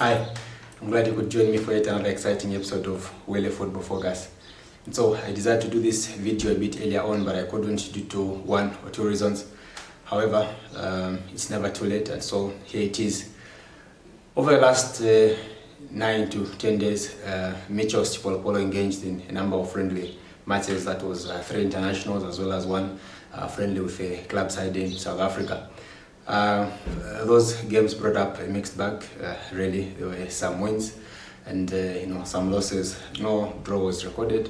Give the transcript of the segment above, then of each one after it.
Hi, I'm glad you could join me for yet another exciting episode of WELE Football Focus. And so I decided to do this video a bit earlier on, but I couldn't due to one or two reasons. However, it's never too late, and so here it is. Over the last 9 to 10 days, Micho'S Chipolopolo engaged in a number of friendly matches. That was 3 internationals as well as one friendly with a club side in South Africa. Those games brought up a mixed bag. Really, there were some wins and some losses. No draw was recorded,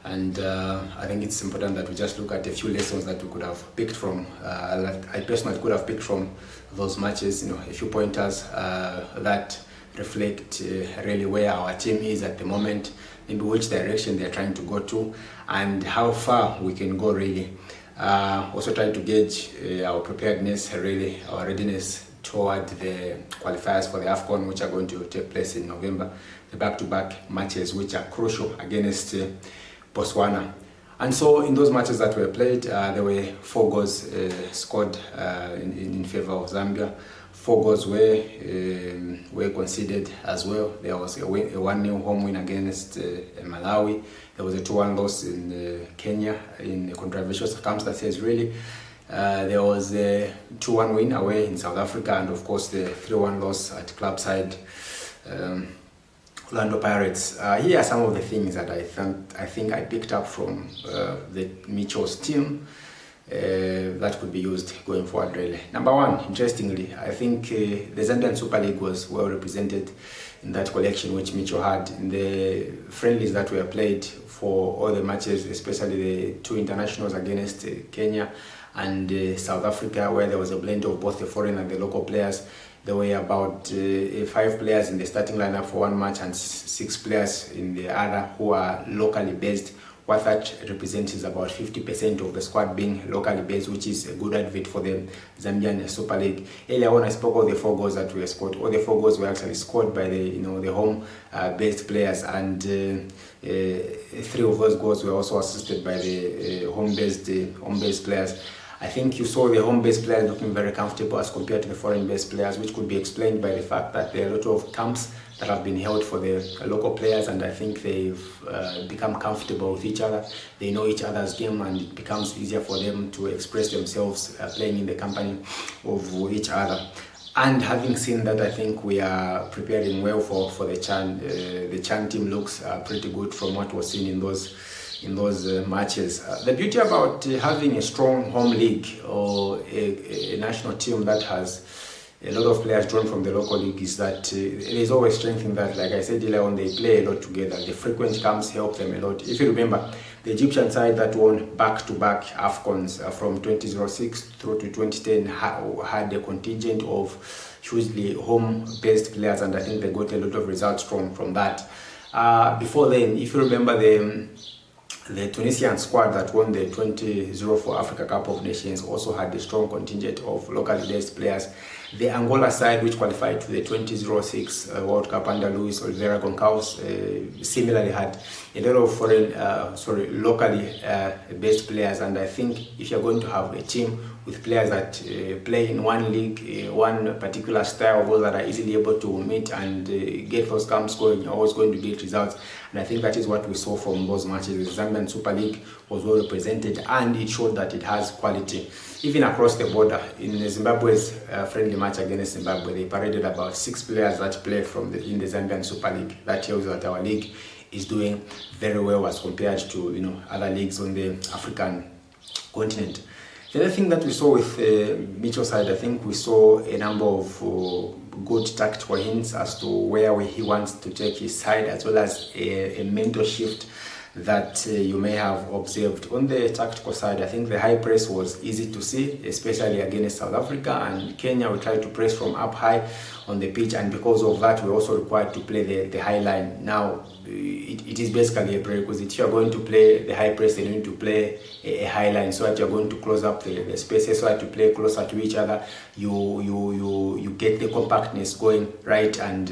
and I think it's important that we just look at a few lessons that we could have picked from. I personally could have picked from those matches. A few pointers that reflect really where our team is at the moment, maybe which direction they're trying to go to, and how far we can go really. Also trying to gauge our preparedness, really our readiness toward the qualifiers for the AFCON, which are going to take place in November, the back-to-back matches which are crucial against Botswana. And so in those matches that were played, there were 4 goals scored in favor of Zambia. 4 goals were conceded as well. There was a 1-0 home win against Malawi. There was a 2-1 loss in Kenya in controversial circumstances, really. There was a 2-1 win away in South Africa, and of course the 3-1 loss at club side Orlando Pirates. Here are some of the things that I think I picked up from the Micho'S team that could be used going forward, really. Number one, interestingly, I think the Zambian Super League was well represented in that collection which Micho had in the friendlies that were played for all the matches, especially the 2 internationals against Kenya and South Africa, where there was a blend of both the foreign and the local players. There were about 5 players in the starting lineup for one match and 6 players in the other who are locally based. What that represents is about 50% of the squad being locally based, which is a good advert for the Zambian Super League. Earlier on, I spoke of the 4 goals that were scored. All the 4 goals were actually scored by the home-based players, and 3 of those goals were also assisted by the home-based players. I think you saw the home-based players looking very comfortable as compared to the foreign-based players, which could be explained by the fact that there are a lot of camps that have been held for the local players, and I think they've become comfortable with each other. They know each other's game, and it becomes easier for them to express themselves playing in the company of each other. And having seen that, I think we are preparing well for the CHAN. The CHAN team looks pretty good from what was seen in those matches. The beauty about having a strong home league or a national team that has a lot of players drawn from the local league is that it is always strength in that, like I said earlier on, they play a lot together. The frequent camps help them a lot. If you remember, the Egyptian side that won back-to-back AFCONs from 2006 through to 2010 had a contingent of hugely home-based players, and I think they got a lot of results from that. Before then, if you remember the Tunisian squad that won the 2004 Africa Cup of Nations also had a strong contingent of locally based players. The Angola side, which qualified to the 2006 World Cup under Luis Oliveira Goncalves, similarly had a lot of locally based players. And I think if you're going to have a team with players that play in one league, one particular style, those that are easily able to meet and get those camps going, you're always going to get results. And I think that is what we saw from those matches. The Zambian Super League was well represented, and it showed that it has quality. Even across the border, in Zimbabwe's friendly match against Zimbabwe, they paraded about 6 players that play in the Zambian Super League. That tells you that our league is doing very well as compared to other leagues on the African continent. The other thing that we saw with Micho'S side, I think we saw a number of good tactical hints as to where he wants to take his side, as well as a mental shift that you may have observed. On the tactical side, I think the high press was easy to see, especially against South Africa and Kenya. We tried to press from up high on the pitch, and because of that, we're also required to play the high line. Now, it is basically a prerequisite. If you're going to play the high press, you need to play a high line, so that you're going to close up the spaces, so that you play closer to each other. You get the compactness going right and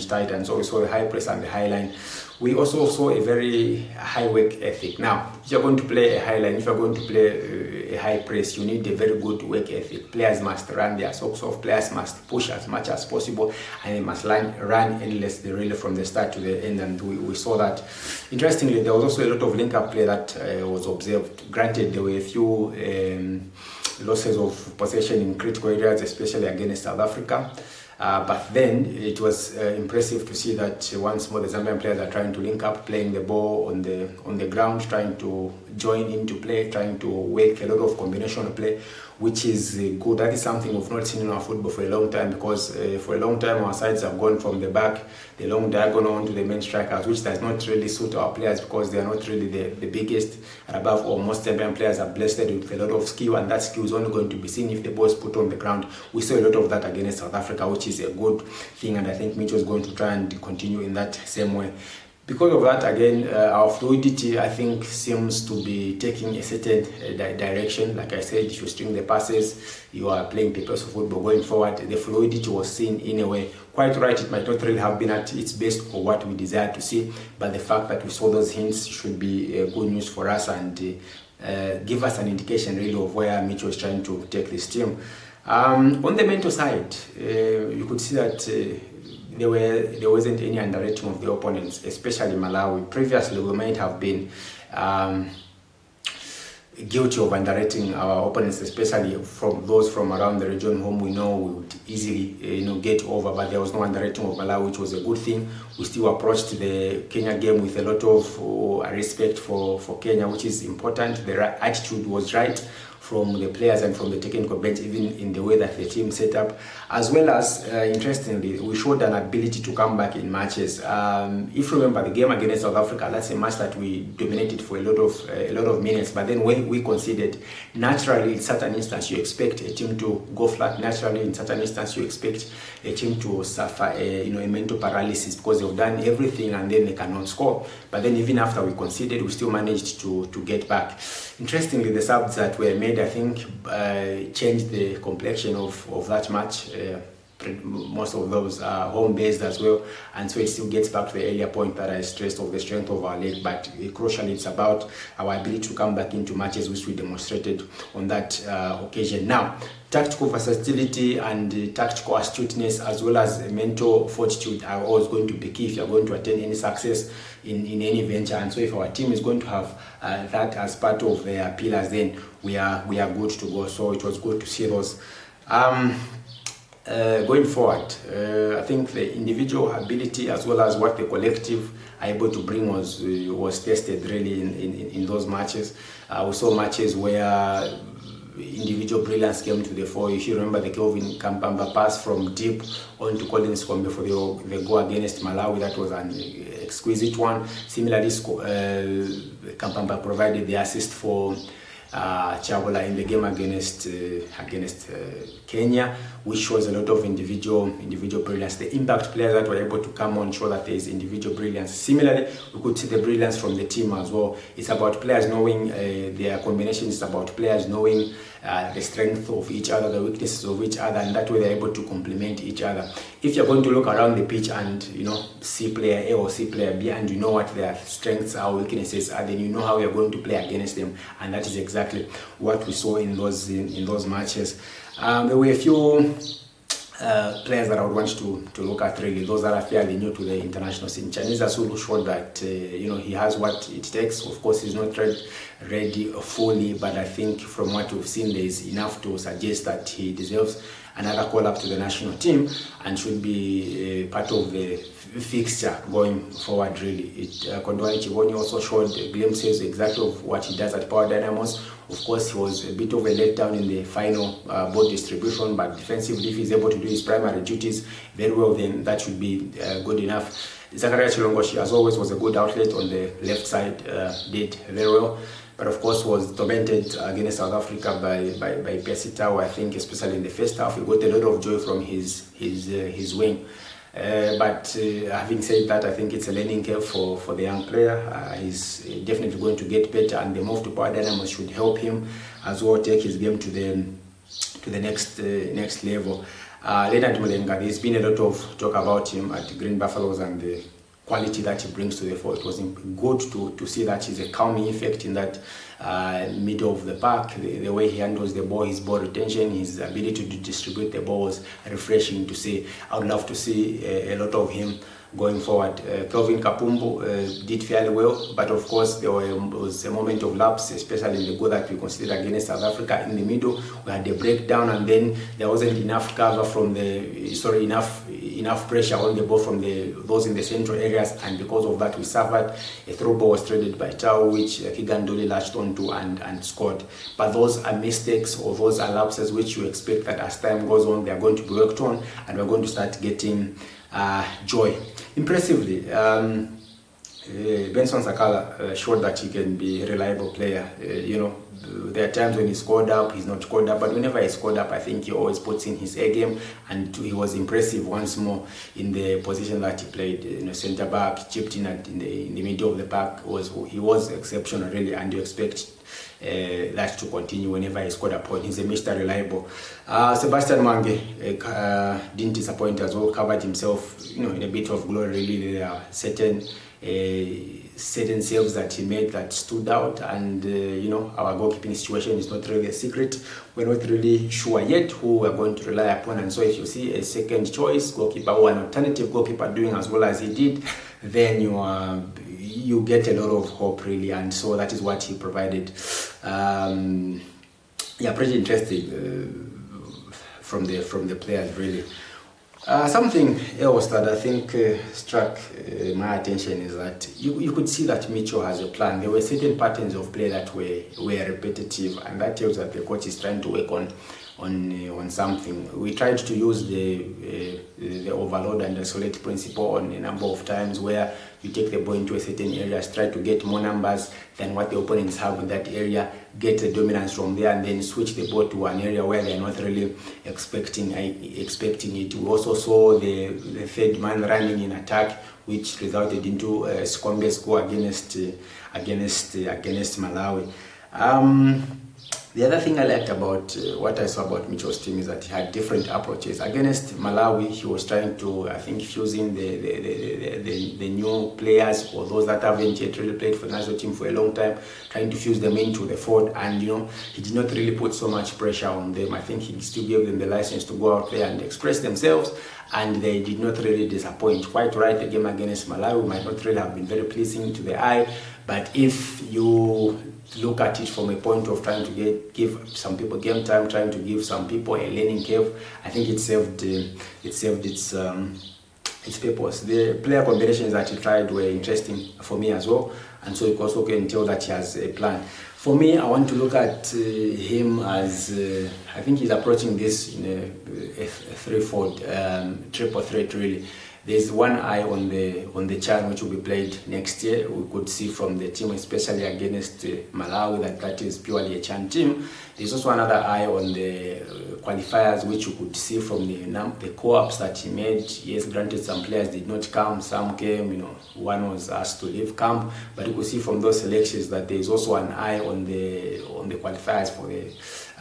tight, and so we saw the high press and the high line. We also saw a very high work ethic. Now, if you're going to play a high line, if you're going to play a high press, you need a very good work ethic. Players must run their socks off, players must push as much as possible, and they must run endlessly really from the start to the end, and we saw that. Interestingly, there was also a lot of link-up play that was observed. Granted, there were a few losses of possession in critical areas, especially against South Africa. But then it was impressive to see that once more the Zambian players are trying to link up, playing the ball on the ground, trying to join into play, trying to work a lot of combinational play, which is good. That is something we've not seen in our football for a long time, because for a long time our sides have gone from the back, the long diagonal onto the main strikers, which does not really suit our players because they are not really the biggest. And above all, most Zambian players are blessed with a lot of skill, and that skill is only going to be seen if the ball is put on the ground. We saw a lot of that against South Africa, which is a good thing, and I think Micho'S is going to try and continue in that same way. Because of that, again, our fluidity, I think, seems to be taking a certain direction. Like I said, if you string the passes, you are playing purposeful football going forward. The fluidity was seen in a way. Quite right, it might not really have been at its best or what we desire to see, but the fact that we saw those hints should be good news for us, and give us an indication really of where Micho'S is trying to take this team. On the mental side, you could see that there wasn't any underrating of the opponents, especially Malawi. Previously, we might have been guilty of underrating our opponents, especially from those from around the region whom we know we would easily get over, but there was no underrating of Malawi, which was a good thing. We still approached the Kenya game with a lot of respect for Kenya, which is important. The attitude was right from the players and from the technical bench, even in the way that the team set up, as well as, interestingly, we showed an ability to come back in matches. If you remember the game against South Africa, that's a match that we dominated for a lot of minutes, but then when we conceded, naturally in certain instances you expect a team to go flat. Naturally in certain instances you expect a team to suffer a mental paralysis, because they've done everything and then they cannot score. But then even after we conceded, we still managed to get back. Interestingly, the subs that were made, I think, changed the complexion of that match. Most of those are home-based as well, and so it still gets back to the earlier point that I stressed of the strength of our league. But crucially, it's about our ability to come back into matches, which we demonstrated on that occasion. Now, tactical versatility and tactical astuteness, as well as mental fortitude, are always going to be key if you're going to attain any success in any venture. And so if our team is going to have that as part of their pillars, then we are good to go. So it was good to see those. Going forward, I think the individual ability as well as what the collective are able to bring was tested really in those matches. We saw matches where individual brilliance came to the fore. If you remember the Kelvin Kampamba pass from deep onto Collins Kombe for the goal against Malawi, that was an exquisite one. Similarly, Kampamba provided the assist for Chabola in the game against Kenya, which shows a lot of individual brilliance. The impact players that were able to come on show that there is individual brilliance. Similarly, we could see the brilliance from the team as well. It's about players knowing their combinations. It's about players knowing the strength of each other, the weaknesses of each other, and that way they're able to complement each other. If you're going to look around the pitch and see player A or see player B, and you know what their strengths or weaknesses are, then you know how you're going to play against them, and that is exactly what we saw in those matches. There were a few players that I would want to look at, really, those that are fairly new to the international scene. Chinese Asulu showed that he has what it takes. Of course, he's not ready fully, but I think from what we've seen, there is enough to suggest that he deserves another call up to the national team and should be part of the fixture going forward, really. Kondwani Chibonyi also showed glimpses exactly of what he does at Power Dynamos. Of course, he was a bit of a letdown in the final ball distribution, but defensively, if he's able to do his primary duties very well, then that should be good enough. Zakaria Chilongoshi, as always, was a good outlet on the left side, did very well, but of course was tormented against South Africa by Pesitao. I think especially in the first half, he got a lot of joy from his wing. But having said that, I think it's a learning curve for the young player. He's definitely going to get better, and the move to Power Dynamos should help him as well take his game to the next level. Leonard Mulenga, there's been a lot of talk about him at Green Buffaloes and the quality that he brings to the fore. It was good to see that he's a calming effect in that middle of the park. The way he handles the ball, his ball retention, his ability to distribute the ball was refreshing to see. I would love to see a lot of him going forward. Kelvin Kapumbu did fairly well, but of course there was a moment of lapse, especially in the goal that we considered against South Africa. In the middle, we had a breakdown, and then there wasn't enough cover from enough pressure on the ball from those in the central areas, and because of that we suffered. A throw ball was traded by Tau, which Kigan Doli latched onto and scored. But those are mistakes, or those are lapses which you expect that as time goes on they are going to be worked on, and we're going to start getting joy. Impressively, Benson Sakala showed that he can be a reliable player. There are times when he's scored up, he's not scored up, but whenever he's scored up, I think he always puts in his A game, and he was impressive once more in the position that he played. Centre back, chipped in in the middle of the park. He was exceptional, really, and you expect that to continue whenever he scored a point. He's a Mr. Reliable. Sebastian Mange didn't disappoint as well, covered himself in a bit of glory. Really, there are certain saves that he made that stood out, and our goalkeeping situation is not really a secret. We're not really sure yet who we're going to rely upon, and so if you see a second choice goalkeeper or an alternative goalkeeper doing as well as he did, then you get a lot of hope, really, and so that is what he provided. Pretty interesting from the players, really. Something else that I think struck my attention is that you could see that Micho has a plan. There were certain patterns of play that were repetitive, and that tells that the coach is trying to work on something. We tried to use the overload and isolate principle on a number of times, where you take the ball into a certain area, try to get more numbers than what the opponents have in that area, get the dominance from there, and then switch the ball to an area where they're not really expecting it. We also saw the third man running in attack, which resulted into a Skombe's goal against Malawi. The other thing I liked about what I saw about Micho'S team is that he had different approaches. Against Malawi, he was trying to, I think, fuse in the new players, or those that haven't yet really played for the national team for a long time, trying to fuse them into the fold, and he did not really put so much pressure on them. I think he still gave them the license to go out there and express themselves, and they did not really disappoint. Quite right, the game against Malawi might not really have been very pleasing to the eye, but if you look at it from a point of trying to give some people game time, trying to give some people a learning curve, I think it served its purpose. The player combinations that he tried were interesting for me as well, and so you also can tell that he has a plan. For me, I want to look at him as I think he's approaching this in a threefold, triple threat, really. There's one eye on the CHAN, which will be played next year. We could see from the team, especially against Malawi, that is purely a CHAN team. There's also another eye on the qualifiers, which you could see from the co-ops that he made. Yes, granted, some players did not come, some came, one was asked to leave camp, but you could see from those selections that there's also an eye on the qualifiers for the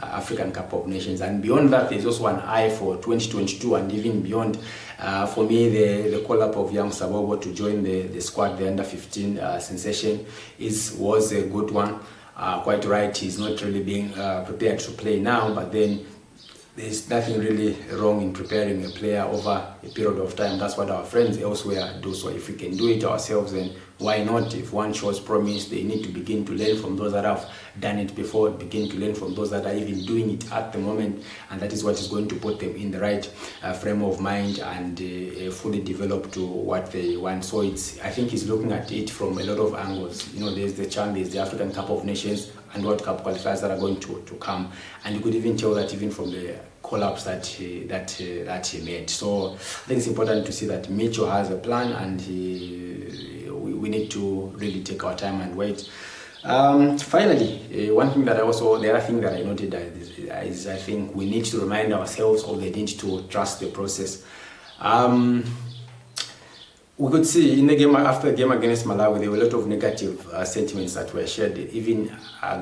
African Cup of Nations. And beyond that, there's also an eye for 2022 and even beyond. For me, the call-up of young Sabobo to join the squad, the under-15 sensation, was a good one. Quite right, he's not really being prepared to play now, but then there's nothing really wrong in preparing a player over a period of time. That's what our friends elsewhere do. So if we can do it ourselves, then why not? If one shows promise, they need to begin to learn from those that have done it before, begin to learn from those that are even doing it at the moment, and that is what is going to put them in the right frame of mind and fully develop to what they want. So I think he's looking at it from a lot of angles. There's the CHAN, there's the African Cup of Nations and World Cup qualifiers that are going to come, and you could even tell that even from the call-ups that he made. So I think it's important to see that Micho has a plan, and we need to really take our time and wait. Finally, the other thing that I noted is I think we need to remind ourselves of the need to trust the process. we could see in the game, after the game against Malawi, there were a lot of negative sentiments that were shared. Even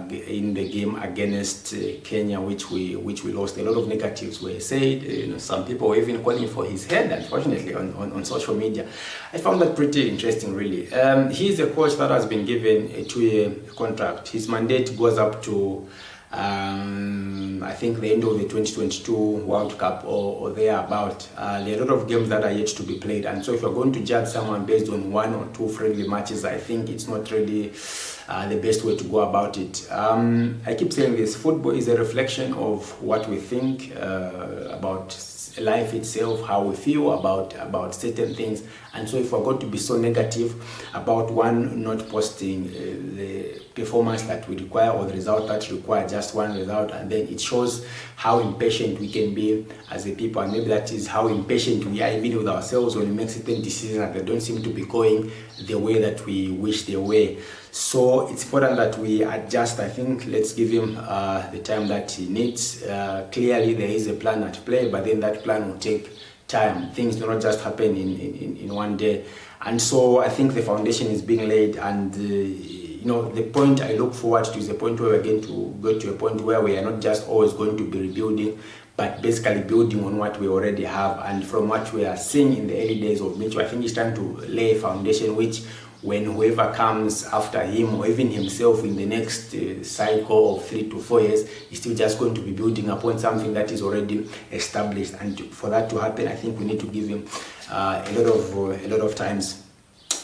in the game against Kenya, which we lost, a lot of negatives were said. Some people were even calling for his head, unfortunately, on social media. I found that pretty interesting, really. He's a coach that has been given a 2-year contract. His mandate goes up to I think the end of the 2022 World Cup or thereabout. There are a lot of games that are yet to be played, and so if you're going to judge someone based on 1 or 2 friendly matches, I think it's not really the best way to go about it. I keep saying this: football is a reflection of what we think about life itself, how we feel about certain things. And so if we're going to be so negative about one not posting the performance that we require or the result that require just one result, and then it shows how impatient we can be as a people, and maybe that is how impatient we are even with ourselves when we make certain decisions that they don't seem to be going the way that we wish they were. So it's important that we adjust. I think let's give him the time that he needs. Clearly there is a plan at play, but then that plan will take time. Things do not just happen in one day. And so I think the foundation is being laid, and the point I look forward to is the point where we're going to go to a point where we are not just always going to be rebuilding, but basically building on what we already have. And from what we are seeing in the early days of Micho, I think he's trying to lay a foundation which, when whoever comes after him or even himself in the next cycle of 3 to 4 years, is still just going to be building upon something that is already established. And for that to happen, I think we need to give him a lot of times.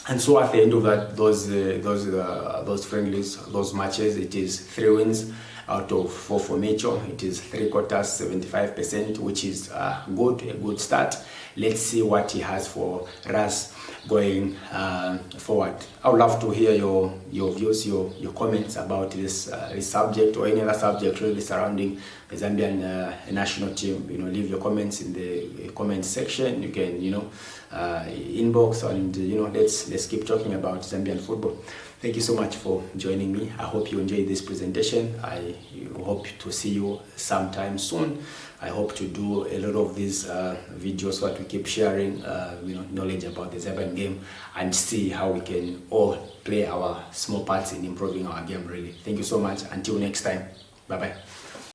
And so at the end of that, those friendlies, those matches, it is 3 wins out of 4 for Micho. It is 3 quarters, 75%, which is a good start. Let's see what he has for us going forward. I would love to hear your views, your comments about this subject or any other subject really surrounding the Zambian national team. Leave your comments in the comment section. You can inbox, and let's keep talking about Zambian football. Thank you so much for joining me. I hope you enjoyed this presentation. I hope to see you sometime soon. I hope to do a lot of these videos so that we keep sharing knowledge about the Zambian game and see how we can all play our small parts in improving our game, really. Thank you so much. Until next time. Bye-bye.